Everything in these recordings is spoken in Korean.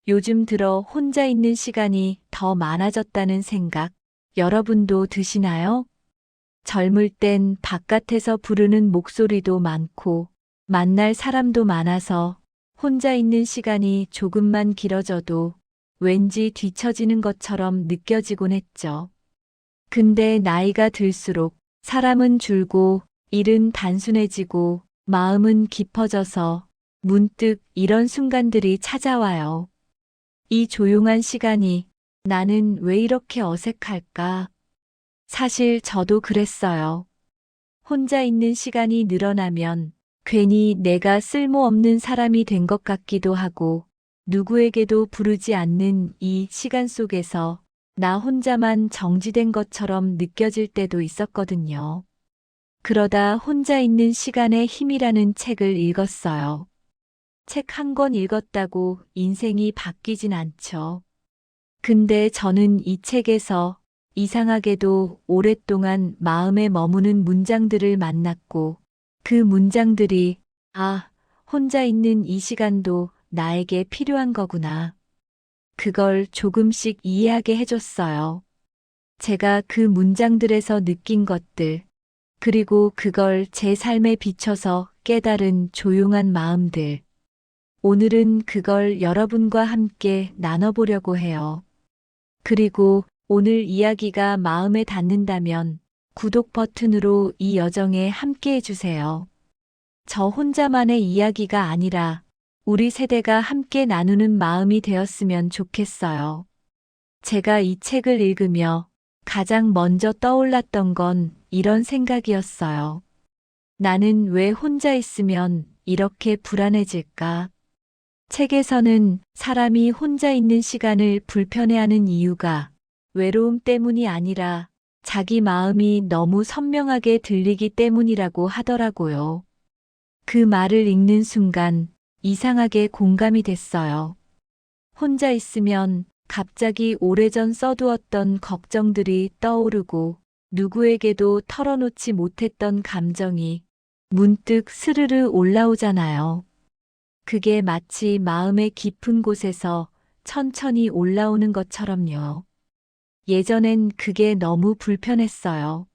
요즘 들어 혼자 있는 시간이 더 많아졌다는 생각, 여러분도 드시나요? 젊을 땐 바깥에서 부르는 목소리도 많고, 만날 사람도 많아서 혼자 있는 시간이 조금만 길어져도 왠지 뒤처지는 것처럼 느껴지곤 했죠. 근데 나이가 들수록 사람은 줄고, 일은 단순해지고, 마음은 깊어져서 문득 이런 순간들이 찾아와요. 이 조용한 시간이 나는 왜 이렇게 어색할까? 사실 저도 그랬어요. 혼자 있는 시간이 늘어나면 괜히 내가 쓸모없는 사람이 된 것 같기도 하고 누구에게도 부르지 않는 이 시간 속에서 나 혼자만 정지된 것처럼 느껴질 때도 있었거든요. 그러다 혼자 있는 시간의 힘이라는 책을 읽었어요. 책 한 권 읽었다고 인생이 바뀌진 않죠. 근데 저는 이 책에서 이상하게도 오랫동안 마음에 머무는 문장들을 만났고 그 문장들이 혼자 있는 이 시간도 나에게 필요한 거구나. 그걸 조금씩 이해하게 해줬어요. 제가 그 문장들에서 느낀 것들, 그리고 그걸 제 삶에 비춰서 깨달은 조용한 마음들. 오늘은 그걸 여러분과 함께 나눠보려고 해요. 그리고 오늘 이야기가 마음에 닿는다면 구독 버튼으로 이 여정에 함께 해주세요. 저 혼자만의 이야기가 아니라 우리 세대가 함께 나누는 마음이 되었으면 좋겠어요. 제가 이 책을 읽으며 가장 먼저 떠올랐던 건 이런 생각이었어요. 나는 왜 혼자 있으면 이렇게 불안해질까? 책에서는 사람이 혼자 있는 시간을 불편해하는 이유가 외로움 때문이 아니라 자기 마음이 너무 선명하게 들리기 때문이라고 하더라고요. 그 말을 읽는 순간 이상하게 공감이 됐어요. 혼자 있으면 갑자기 오래전 써두었던 걱정들이 떠오르고 누구에게도 털어놓지 못했던 감정이 문득 스르르 올라오잖아요. 그게 마치 마음의 깊은 곳에서 천천히 올라오는 것처럼요. 예전엔 그게 너무 불편했어요.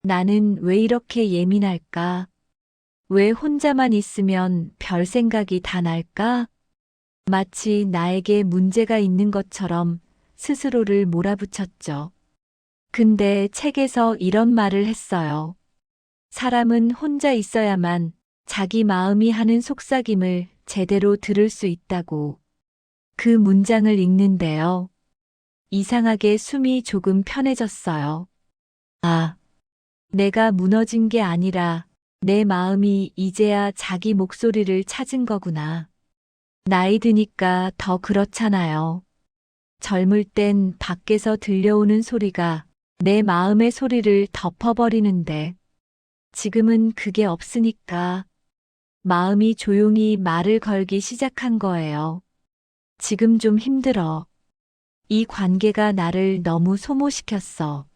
나는 왜 이렇게 예민할까? 왜 혼자만 있으면 별 생각이 다 날까? 마치 나에게 문제가 있는 것처럼 스스로를 몰아붙였죠. 근데 책에서 이런 말을 했어요. 사람은 혼자 있어야만 자기 마음이 하는 속삭임을 제대로 들을 수 있다고. 그 문장을 읽는데요. 이상하게 숨이 조금 편해졌어요. 아, 내가 무너진 게 아니라 내 마음이 이제야 자기 목소리를 찾은 거구나. 나이 드니까 더 그렇잖아요. 젊을 땐 밖에서 들려오는 소리가 내 마음의 소리를 덮어버리는데 지금은 그게 없으니까 마음이 조용히 말을 걸기 시작한 거예요. 지금 좀 힘들어. 이 관계가 나를 너무 소모시켰어.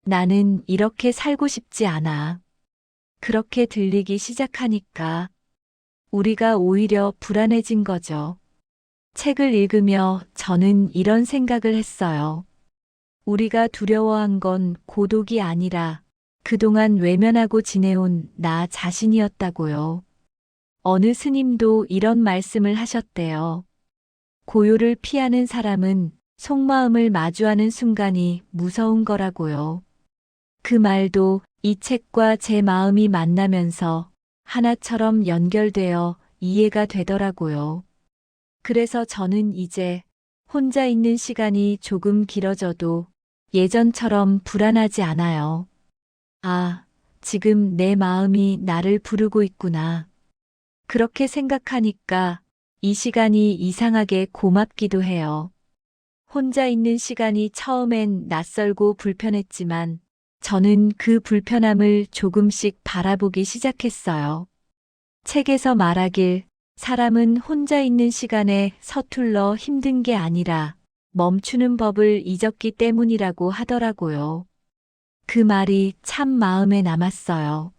나는 이렇게 살고 싶지 않아. 그렇게 들리기 시작하니까 우리가 오히려 불안해진 거죠. 책을 읽으며 저는 이런 생각을 했어요. 우리가 두려워한 건 고독이 아니라 그동안 외면하고 지내온 나 자신이었다고요. 어느 스님도 이런 말씀을 하셨대요. 고요를 피하는 사람은 속마음을 마주하는 순간이 무서운 거라고요. 그 말도 이 책과 제 마음이 만나면서 하나처럼 연결되어 이해가 되더라고요. 그래서 저는 이제 혼자 있는 시간이 조금 길어져도 예전처럼 불안하지 않아요. 지금 내 마음이 나를 부르고 있구나. 그렇게 생각하니까 이 시간이 이상하게 고맙기도 해요. 혼자 있는 시간이 처음엔 낯설고 불편했지만 저는 그 불편함을 조금씩 바라보기 시작했어요. 책에서 말하길 사람은 혼자 있는 시간에 서툴러 힘든 게 아니라 멈추는 법을 잊었기 때문이라고 하더라고요. 그 말이 참 마음에 남았어요.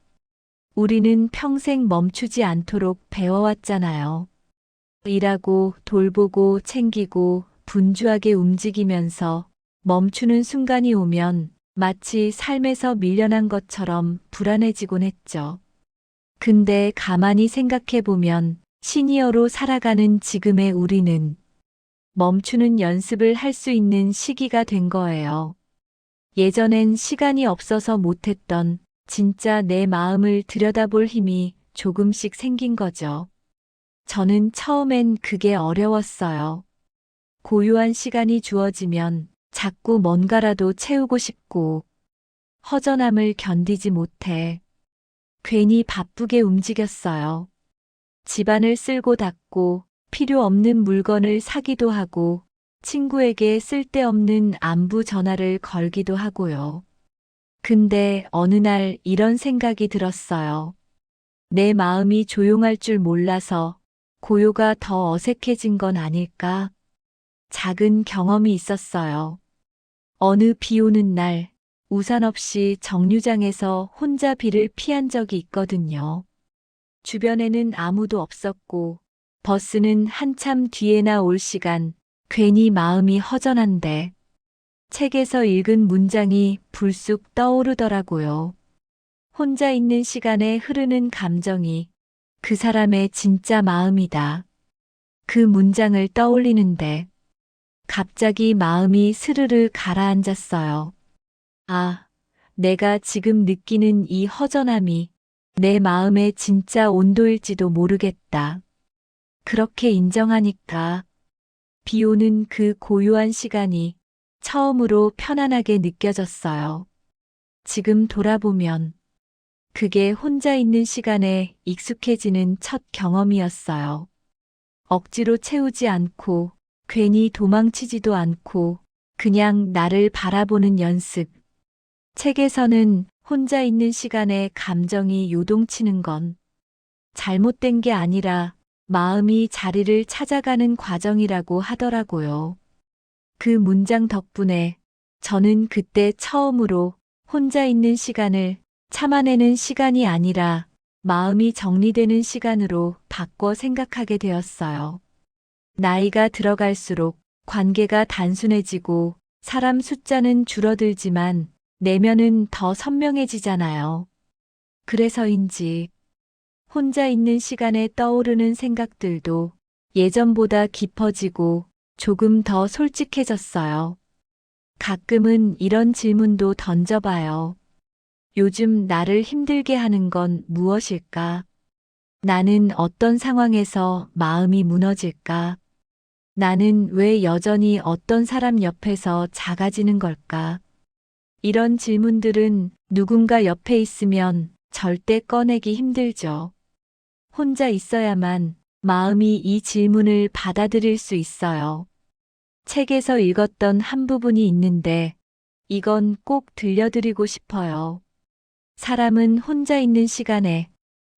우리는 평생 멈추지 않도록 배워왔잖아요. 일하고 돌보고 챙기고 분주하게 움직이면서 멈추는 순간이 오면 마치 삶에서 밀려난 것처럼 불안해지곤 했죠. 근데 가만히 생각해 보면 시니어로 살아가는 지금의 우리는 멈추는 연습을 할 수 있는 시기가 된 거예요. 예전엔 시간이 없어서 못했던 진짜 내 마음을 들여다볼 힘이 조금씩 생긴 거죠. 저는 처음엔 그게 어려웠어요. 고요한 시간이 주어지면 자꾸 뭔가라도 채우고 싶고 허전함을 견디지 못해 괜히 바쁘게 움직였어요. 집안을 쓸고 닦고 필요 없는 물건을 사기도 하고 친구에게 쓸데없는 안부 전화를 걸기도 하고요. 근데 어느 날 이런 생각이 들었어요. 내 마음이 조용할 줄 몰라서 고요가 더 어색해진 건 아닐까? 작은 경험이 있었어요. 어느 비 오는 날, 우산 없이 정류장에서 혼자 비를 피한 적이 있거든요. 주변에는 아무도 없었고, 버스는 한참 뒤에나 올 시간, 괜히 마음이 허전한데, 책에서 읽은 문장이 불쑥 떠오르더라고요. 혼자 있는 시간에 흐르는 감정이 그 사람의 진짜 마음이다. 그 문장을 떠올리는데, 갑자기 마음이 스르르 가라앉았어요. 아, 내가 지금 느끼는 이 허전함이 내 마음의 진짜 온도일지도 모르겠다. 그렇게 인정하니까 비 오는 그 고요한 시간이 처음으로 편안하게 느껴졌어요. 지금 돌아보면 그게 혼자 있는 시간에 익숙해지는 첫 경험이었어요. 억지로 채우지 않고 괜히 도망치지도 않고 그냥 나를 바라보는 연습. 책에서는 혼자 있는 시간에 감정이 요동치는 건 잘못된 게 아니라 마음이 자리를 찾아가는 과정이라고 하더라고요. 그 문장 덕분에 저는 그때 처음으로 혼자 있는 시간을 참아내는 시간이 아니라 마음이 정리되는 시간으로 바꿔 생각하게 되었어요. 나이가 들어갈수록 관계가 단순해지고 사람 숫자는 줄어들지만 내면은 더 선명해지잖아요. 그래서인지 혼자 있는 시간에 떠오르는 생각들도 예전보다 깊어지고 조금 더 솔직해졌어요. 가끔은 이런 질문도 던져봐요. 요즘 나를 힘들게 하는 건 무엇일까? 나는 어떤 상황에서 마음이 무너질까? 나는 왜 여전히 어떤 사람 옆에서 작아지는 걸까? 이런 질문들은 누군가 옆에 있으면 절대 꺼내기 힘들죠. 혼자 있어야만 마음이 이 질문을 받아들일 수 있어요. 책에서 읽었던 한 부분이 있는데 이건 꼭 들려드리고 싶어요. 사람은 혼자 있는 시간에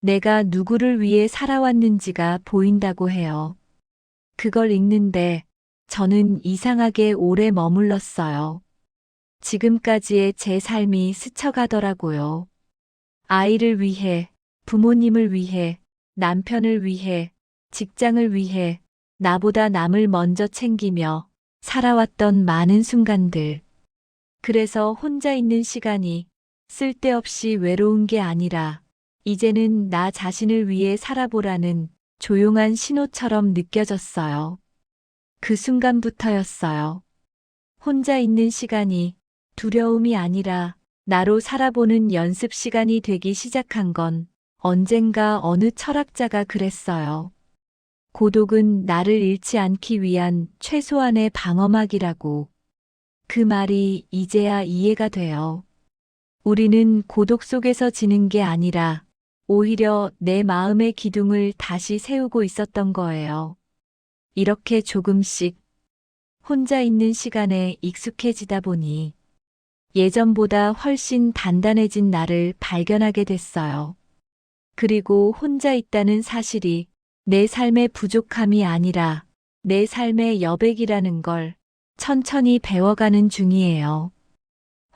내가 누구를 위해 살아왔는지가 보인다고 해요. 그걸 읽는데 저는 이상하게 오래 머물렀어요. 지금까지의 제 삶이 스쳐가더라고요. 아이를 위해, 부모님을 위해, 남편을 위해, 직장을 위해, 나보다 남을 먼저 챙기며 살아왔던 많은 순간들. 그래서 혼자 있는 시간이 쓸데없이 외로운 게 아니라 이제는 나 자신을 위해 살아보라는 조용한 신호처럼 느껴졌어요. 그 순간부터였어요. 혼자 있는 시간이 두려움이 아니라 나로 살아보는 연습 시간이 되기 시작한 건 언젠가 어느 철학자가 그랬어요. 고독은 나를 잃지 않기 위한 최소한의 방어막이라고. 그 말이 이제야 이해가 돼요. 우리는 고독 속에서 지는 게 아니라 오히려 내 마음의 기둥을 다시 세우고 있었던 거예요. 이렇게 조금씩 혼자 있는 시간에 익숙해지다 보니 예전보다 훨씬 단단해진 나를 발견하게 됐어요. 그리고 혼자 있다는 사실이 내 삶의 부족함이 아니라 내 삶의 여백이라는 걸 천천히 배워가는 중이에요.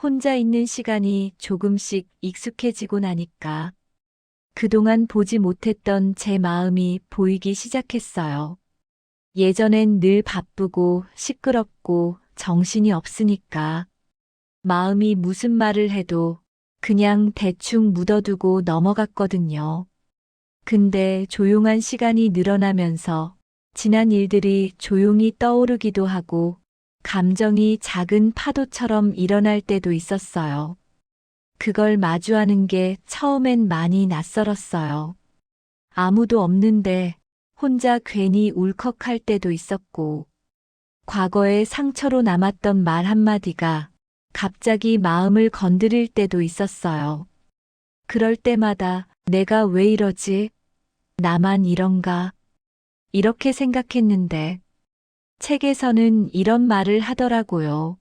혼자 있는 시간이 조금씩 익숙해지고 나니까 그동안 보지 못했던 제 마음이 보이기 시작했어요. 예전엔 늘 바쁘고 시끄럽고 정신이 없으니까 마음이 무슨 말을 해도 그냥 대충 묻어두고 넘어갔거든요. 근데 조용한 시간이 늘어나면서 지난 일들이 조용히 떠오르기도 하고 감정이 작은 파도처럼 일어날 때도 있었어요. 그걸 마주하는 게 처음엔 많이 낯설었어요. 아무도 없는데 혼자 괜히 울컥할 때도 있었고, 과거의 상처로 남았던 말 한마디가 갑자기 마음을 건드릴 때도 있었어요. 그럴 때마다 내가 왜 이러지? 나만 이런가? 이렇게 생각했는데, 책에서는 이런 말을 하더라고요.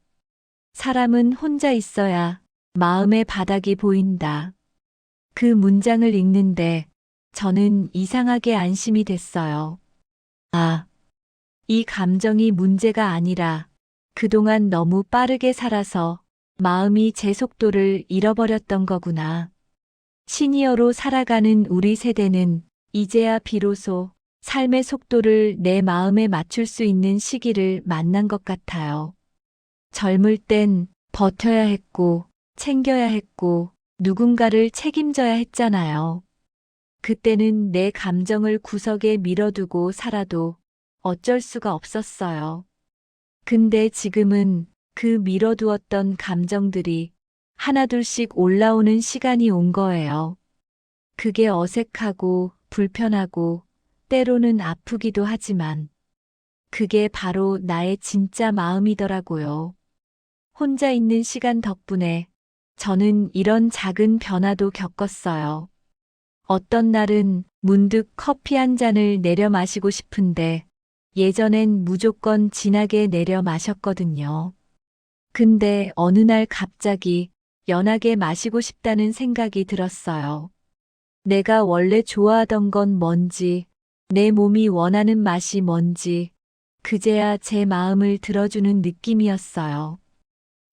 사람은 혼자 있어야 마음의 바닥이 보인다. 그 문장을 읽는데 저는 이상하게 안심이 됐어요. 아, 이 감정이 문제가 아니라 그동안 너무 빠르게 살아서 마음이 제 속도를 잃어버렸던 거구나. 시니어로 살아가는 우리 세대는 이제야 비로소 삶의 속도를 내 마음에 맞출 수 있는 시기를 만난 것 같아요. 젊을 땐 버텨야 했고, 챙겨야 했고, 누군가를 책임져야 했잖아요. 그때는 내 감정을 구석에 밀어두고 살아도 어쩔 수가 없었어요. 근데 지금은 그 밀어두었던 감정들이 하나둘씩 올라오는 시간이 온 거예요. 그게 어색하고 불편하고 때로는 아프기도 하지만 그게 바로 나의 진짜 마음이더라고요. 혼자 있는 시간 덕분에 저는 이런 작은 변화도 겪었어요. 어떤 날은 문득 커피 한 잔을 내려 마시고 싶은데 예전엔 무조건 진하게 내려 마셨거든요. 근데 어느 날 갑자기 연하게 마시고 싶다는 생각이 들었어요. 내가 원래 좋아하던 건 뭔지, 내 몸이 원하는 맛이 뭔지, 그제야 제 마음을 들어주는 느낌이었어요.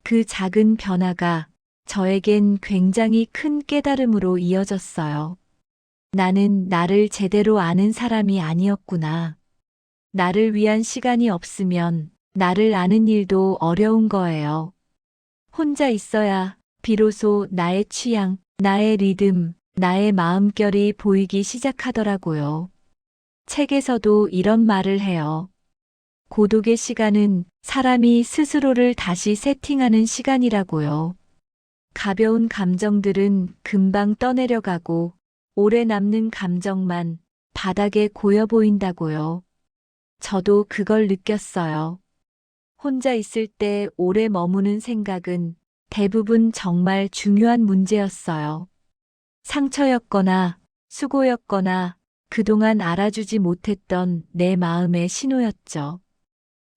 그 작은 변화가 저에겐 굉장히 큰 깨달음으로 이어졌어요. 나는 나를 제대로 아는 사람이 아니었구나. 나를 위한 시간이 없으면 나를 아는 일도 어려운 거예요. 혼자 있어야 비로소 나의 취향, 나의 리듬, 나의 마음결이 보이기 시작하더라고요. 책에서도 이런 말을 해요. 고독의 시간은 사람이 스스로를 다시 세팅하는 시간이라고요. 가벼운 감정들은 금방 떠내려가고 오래 남는 감정만 바닥에 고여 보인다고요. 저도 그걸 느꼈어요. 혼자 있을 때 오래 머무는 생각은 대부분 정말 중요한 문제였어요. 상처였거나 수고였거나 그동안 알아주지 못했던 내 마음의 신호였죠.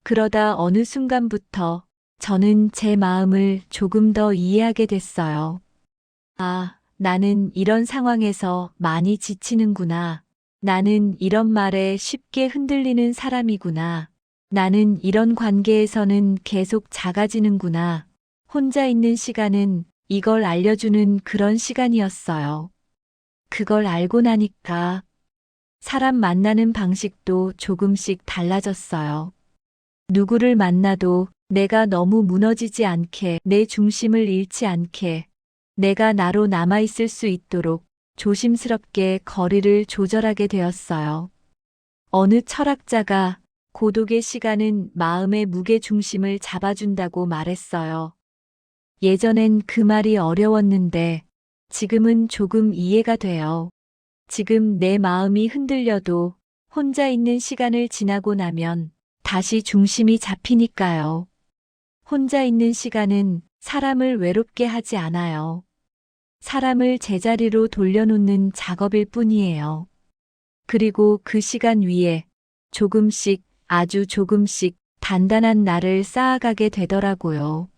그러다 어느 순간부터 저는 제 마음을 조금 더 이해하게 됐어요. 아, 나는 이런 상황에서 많이 지치는구나. 나는 이런 말에 쉽게 흔들리는 사람이구나. 나는 이런 관계에서는 계속 작아지는구나. 혼자 있는 시간은 이걸 알려주는 그런 시간이었어요. 그걸 알고 나니까 사람 만나는 방식도 조금씩 달라졌어요. 누구를 만나도 내가 너무 무너지지 않게, 내 중심을 잃지 않게, 내가 나로 남아있을 수 있도록 조심스럽게 거리를 조절하게 되었어요. 어느 철학자가 고독의 시간은 마음의 무게 중심을 잡아준다고 말했어요. 예전엔 그 말이 어려웠는데 지금은 조금 이해가 돼요. 지금 내 마음이 흔들려도 혼자 있는 시간을 지나고 나면 다시 중심이 잡히니까요. 혼자 있는 시간은 사람을 외롭게 하지 않아요. 사람을 제자리로 돌려놓는 작업일 뿐이에요. 그리고 그 시간 위에 조금씩, 아주 조금씩 단단한 나를 쌓아가게 되더라고요.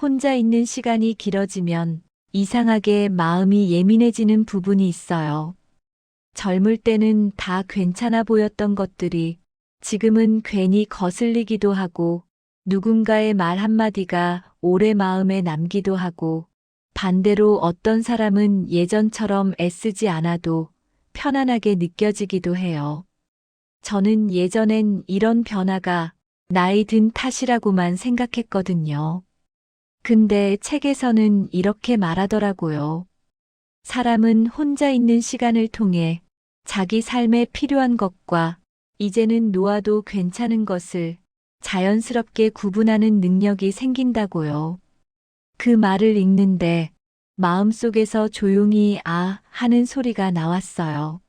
혼자 있는 시간이 길어지면 이상하게 마음이 예민해지는 부분이 있어요. 젊을 때는 다 괜찮아 보였던 것들이 지금은 괜히 거슬리기도 하고 누군가의 말 한마디가 오래 마음에 남기도 하고 반대로 어떤 사람은 예전처럼 애쓰지 않아도 편안하게 느껴지기도 해요. 저는 예전엔 이런 변화가 나이 든 탓이라고만 생각했거든요. 근데 책에서는 이렇게 말하더라고요. 사람은 혼자 있는 시간을 통해 자기 삶에 필요한 것과 이제는 놓아도 괜찮은 것을 자연스럽게 구분하는 능력이 생긴다고요. 그 말을 읽는데 마음속에서 조용히 아 하는 소리가 나왔어요.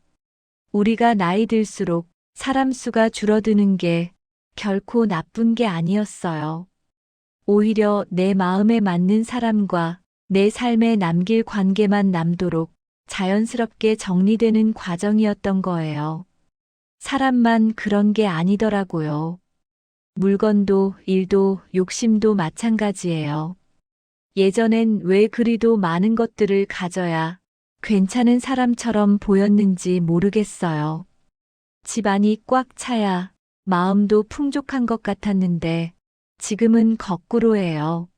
우리가 나이 들수록 사람 수가 줄어드는 게 결코 나쁜 게 아니었어요. 오히려 내 마음에 맞는 사람과 내 삶에 남길 관계만 남도록 자연스럽게 정리되는 과정이었던 거예요. 사람만 그런 게 아니더라고요. 물건도, 일도, 욕심도 마찬가지예요. 예전엔 왜 그리도 많은 것들을 가져야 괜찮은 사람처럼 보였는지 모르겠어요. 집안이 꽉 차야 마음도 풍족한 것 같았는데 지금은 거꾸로예요.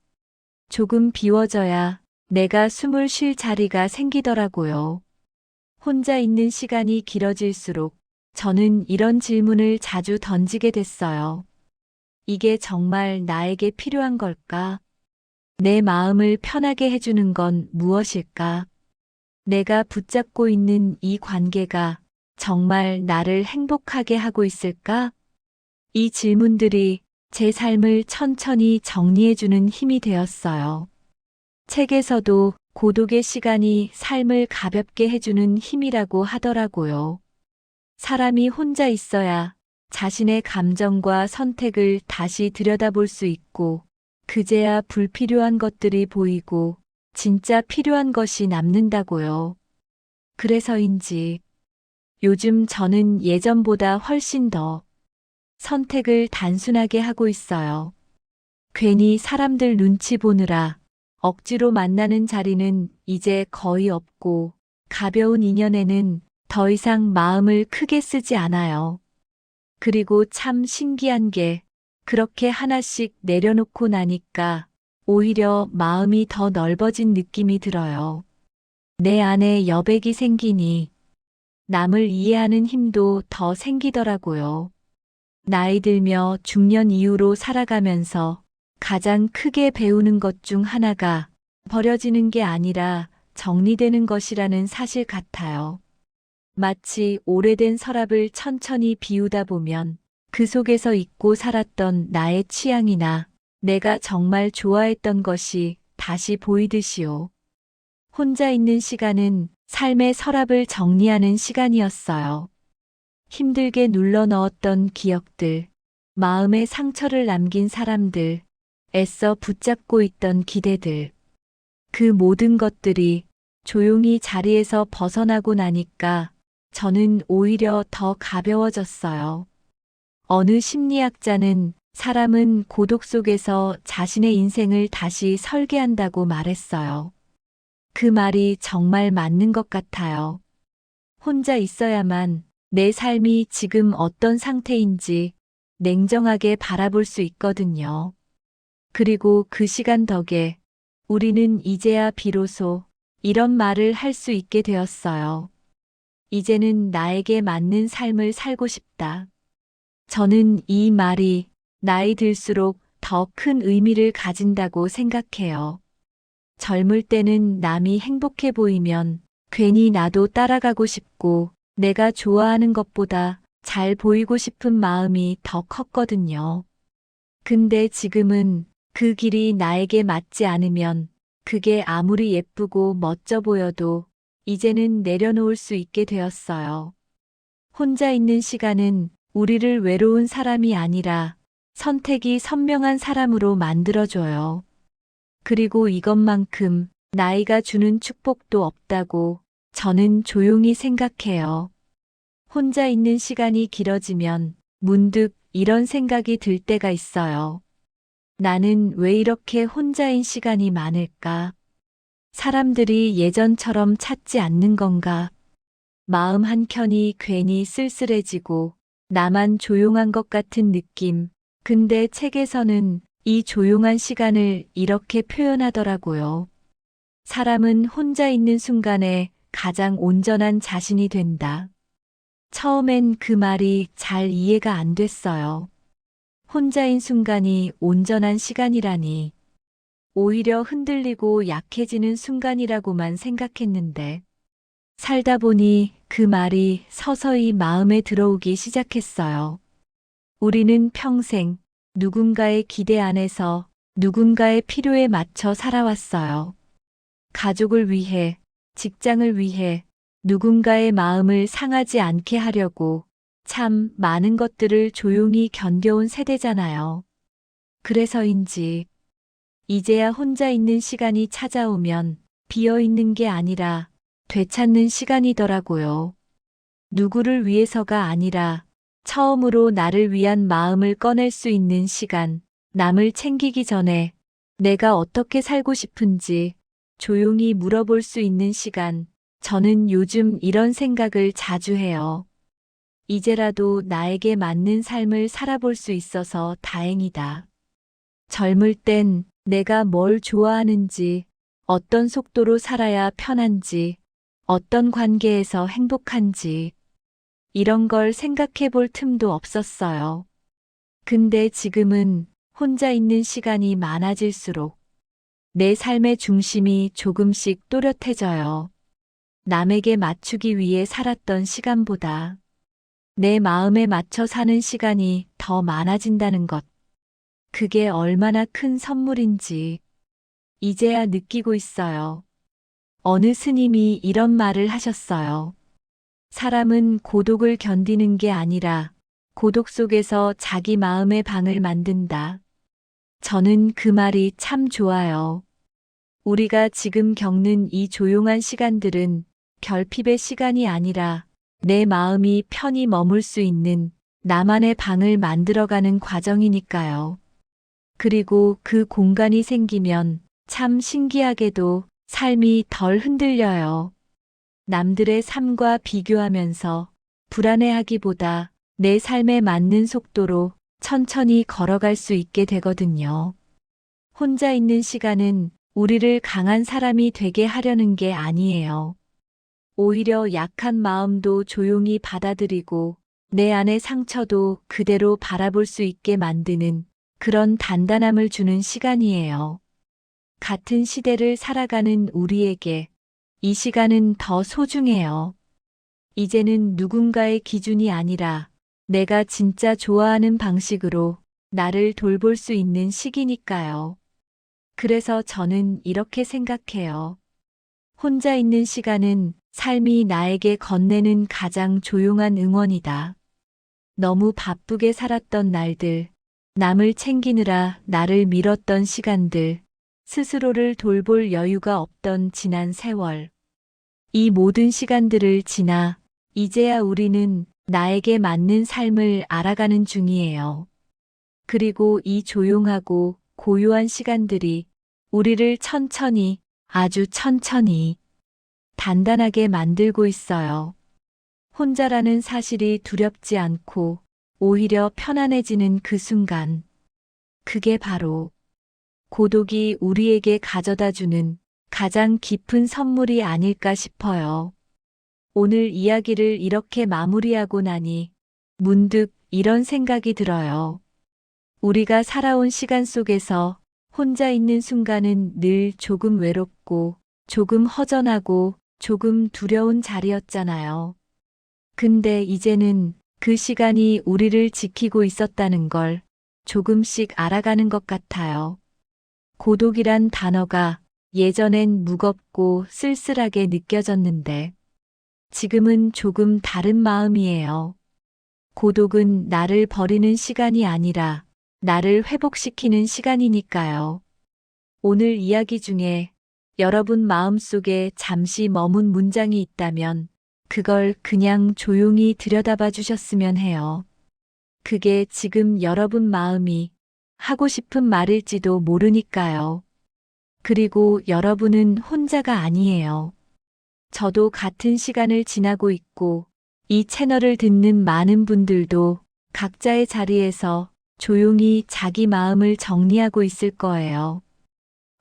조금 비워져야 내가 숨을 쉴 자리가 생기더라고요. 혼자 있는 시간이 길어질수록 저는 이런 질문을 자주 던지게 됐어요. 이게 정말 나에게 필요한 걸까? 내 마음을 편하게 해주는 건 무엇일까? 내가 붙잡고 있는 이 관계가 정말 나를 행복하게 하고 있을까? 이 질문들이 제 삶을 천천히 정리해주는 힘이 되었어요. 책에서도 고독의 시간이 삶을 가볍게 해주는 힘이라고 하더라고요. 사람이 혼자 있어야 자신의 감정과 선택을 다시 들여다볼 수 있고, 그제야 불필요한 것들이 보이고, 진짜 필요한 것이 남는다고요. 그래서인지 요즘 저는 예전보다 훨씬 더 선택을 단순하게 하고 있어요. 괜히 사람들 눈치 보느라 억지로 만나는 자리는 이제 거의 없고 가벼운 인연에는 더 이상 마음을 크게 쓰지 않아요. 그리고 참 신기한 게 그렇게 하나씩 내려놓고 나니까 오히려 마음이 더 넓어진 느낌이 들어요. 내 안에 여백이 생기니 남을 이해하는 힘도 더 생기더라고요. 나이 들며 중년 이후로 살아가면서 가장 크게 배우는 것 중 하나가 버려지는 게 아니라 정리되는 것이라는 사실 같아요. 마치 오래된 서랍을 천천히 비우다 보면 그 속에서 잊고 살았던 나의 취향이나 내가 정말 좋아했던 것이 다시 보이듯이요. 혼자 있는 시간은 삶의 서랍을 정리하는 시간이었어요. 힘들게 눌러 넣었던 기억들, 마음에 상처를 남긴 사람들, 애써 붙잡고 있던 기대들. 그 모든 것들이 조용히 자리에서 벗어나고 나니까 저는 오히려 더 가벼워졌어요. 어느 심리학자는 사람은 고독 속에서 자신의 인생을 다시 설계한다고 말했어요. 그 말이 정말 맞는 것 같아요. 혼자 있어야만 내 삶이 지금 어떤 상태인지 냉정하게 바라볼 수 있거든요. 그리고 그 시간 덕에 우리는 이제야 비로소 이런 말을 할 수 있게 되었어요. 이제는 나에게 맞는 삶을 살고 싶다. 저는 이 말이 나이 들수록 더 큰 의미를 가진다고 생각해요. 젊을 때는 남이 행복해 보이면 괜히 나도 따라가고 싶고 내가 좋아하는 것보다 잘 보이고 싶은 마음이 더 컸거든요. 근데 지금은 그 길이 나에게 맞지 않으면 그게 아무리 예쁘고 멋져 보여도 이제는 내려놓을 수 있게 되었어요. 혼자 있는 시간은 우리를 외로운 사람이 아니라 선택이 선명한 사람으로 만들어줘요. 그리고 이것만큼 나이가 주는 축복도 없다고 저는 조용히 생각해요. 혼자 있는 시간이 길어지면 문득 이런 생각이 들 때가 있어요. 나는 왜 이렇게 혼자인 시간이 많을까? 사람들이 예전처럼 찾지 않는 건가? 마음 한켠이 괜히 쓸쓸해지고 나만 조용한 것 같은 느낌. 근데 책에서는 이 조용한 시간을 이렇게 표현하더라고요. 사람은 혼자 있는 순간에 가장 온전한 자신이 된다. 처음엔 그 말이 잘 이해가 안 됐어요. 혼자인 순간이 온전한 시간이라니. 오히려 흔들리고 약해지는 순간이라고만 생각했는데, 살다 보니 그 말이 서서히 마음에 들어오기 시작했어요. 우리는 평생 누군가의 기대 안에서 누군가의 필요에 맞춰 살아왔어요. 가족을 위해, 직장을 위해, 누군가의 마음을 상하지 않게 하려고 참 많은 것들을 조용히 견뎌온 세대잖아요. 그래서인지 이제야 혼자 있는 시간이 찾아오면 비어 있는 게 아니라 되찾는 시간이더라고요. 누구를 위해서가 아니라 처음으로 나를 위한 마음을 꺼낼 수 있는 시간, 남을 챙기기 전에 내가 어떻게 살고 싶은지 조용히 물어볼 수 있는 시간, 저는 요즘 이런 생각을 자주 해요. 이제라도 나에게 맞는 삶을 살아볼 수 있어서 다행이다. 젊을 땐 내가 뭘 좋아하는지, 어떤 속도로 살아야 편한지, 어떤 관계에서 행복한지, 이런 걸 생각해 볼 틈도 없었어요. 근데 지금은 혼자 있는 시간이 많아질수록 내 삶의 중심이 조금씩 또렷해져요. 남에게 맞추기 위해 살았던 시간보다 내 마음에 맞춰 사는 시간이 더 많아진다는 것. 그게 얼마나 큰 선물인지 이제야 느끼고 있어요. 어느 스님이 이런 말을 하셨어요. 사람은 고독을 견디는 게 아니라 고독 속에서 자기 마음의 방을 만든다. 저는 그 말이 참 좋아요. 우리가 지금 겪는 이 조용한 시간들은 결핍의 시간이 아니라 내 마음이 편히 머물 수 있는 나만의 방을 만들어가는 과정이니까요. 그리고 그 공간이 생기면 참 신기하게도 삶이 덜 흔들려요. 남들의 삶과 비교하면서 불안해하기보다 내 삶에 맞는 속도로 천천히 걸어갈 수 있게 되거든요. 혼자 있는 시간은 우리를 강한 사람이 되게 하려는 게 아니에요. 오히려 약한 마음도 조용히 받아들이고 내 안의 상처도 그대로 바라볼 수 있게 만드는 그런 단단함을 주는 시간이에요. 같은 시대를 살아가는 우리에게 이 시간은 더 소중해요. 이제는 누군가의 기준이 아니라 내가 진짜 좋아하는 방식으로 나를 돌볼 수 있는 시기니까요. 그래서 저는 이렇게 생각해요. 혼자 있는 시간은 삶이 나에게 건네는 가장 조용한 응원이다. 너무 바쁘게 살았던 날들, 남을 챙기느라 나를 밀었던 시간들, 스스로를 돌볼 여유가 없던 지난 세월. 이 모든 시간들을 지나 이제야 우리는 나에게 맞는 삶을 알아가는 중이에요. 그리고 이 조용하고 고요한 시간들이 우리를 천천히, 아주 천천히 단단하게 만들고 있어요. 혼자라는 사실이 두렵지 않고 오히려 편안해지는 그 순간. 그게 바로 고독이 우리에게 가져다 주는 가장 깊은 선물이 아닐까 싶어요. 오늘 이야기를 이렇게 마무리하고 나니 문득 이런 생각이 들어요. 우리가 살아온 시간 속에서 혼자 있는 순간은 늘 조금 외롭고, 조금 허전하고, 조금 두려운 자리였잖아요. 근데 이제는 그 시간이 우리를 지키고 있었다는 걸 조금씩 알아가는 것 같아요. 고독이란 단어가 예전엔 무겁고 쓸쓸하게 느껴졌는데 지금은 조금 다른 마음이에요. 고독은 나를 버리는 시간이 아니라 나를 회복시키는 시간이니까요. 오늘 이야기 중에 여러분 마음속에 잠시 머문 문장이 있다면 그걸 그냥 조용히 들여다봐 주셨으면 해요. 그게 지금 여러분 마음이 하고 싶은 말일지도 모르니까요. 그리고 여러분은 혼자가 아니에요. 저도 같은 시간을 지나고 있고 이 채널을 듣는 많은 분들도 각자의 자리에서 조용히 자기 마음을 정리하고 있을 거예요.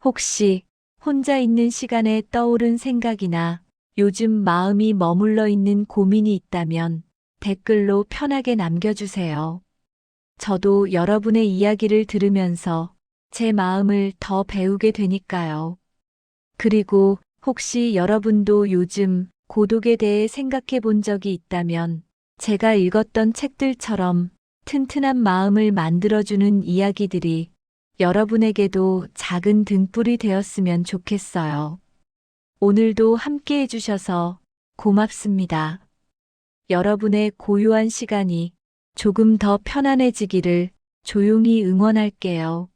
혹시 혼자 있는 시간에 떠오른 생각이나 요즘 마음이 머물러 있는 고민이 있다면 댓글로 편하게 남겨주세요. 저도 여러분의 이야기를 들으면서 제 마음을 더 배우게 되니까요. 그리고 혹시 여러분도 요즘 고독에 대해 생각해 본 적이 있다면 제가 읽었던 책들처럼 튼튼한 마음을 만들어주는 이야기들이 여러분에게도 작은 등불이 되었으면 좋겠어요. 오늘도 함께 해주셔서 고맙습니다. 여러분의 고요한 시간이 조금 더 편안해지기를 조용히 응원할게요.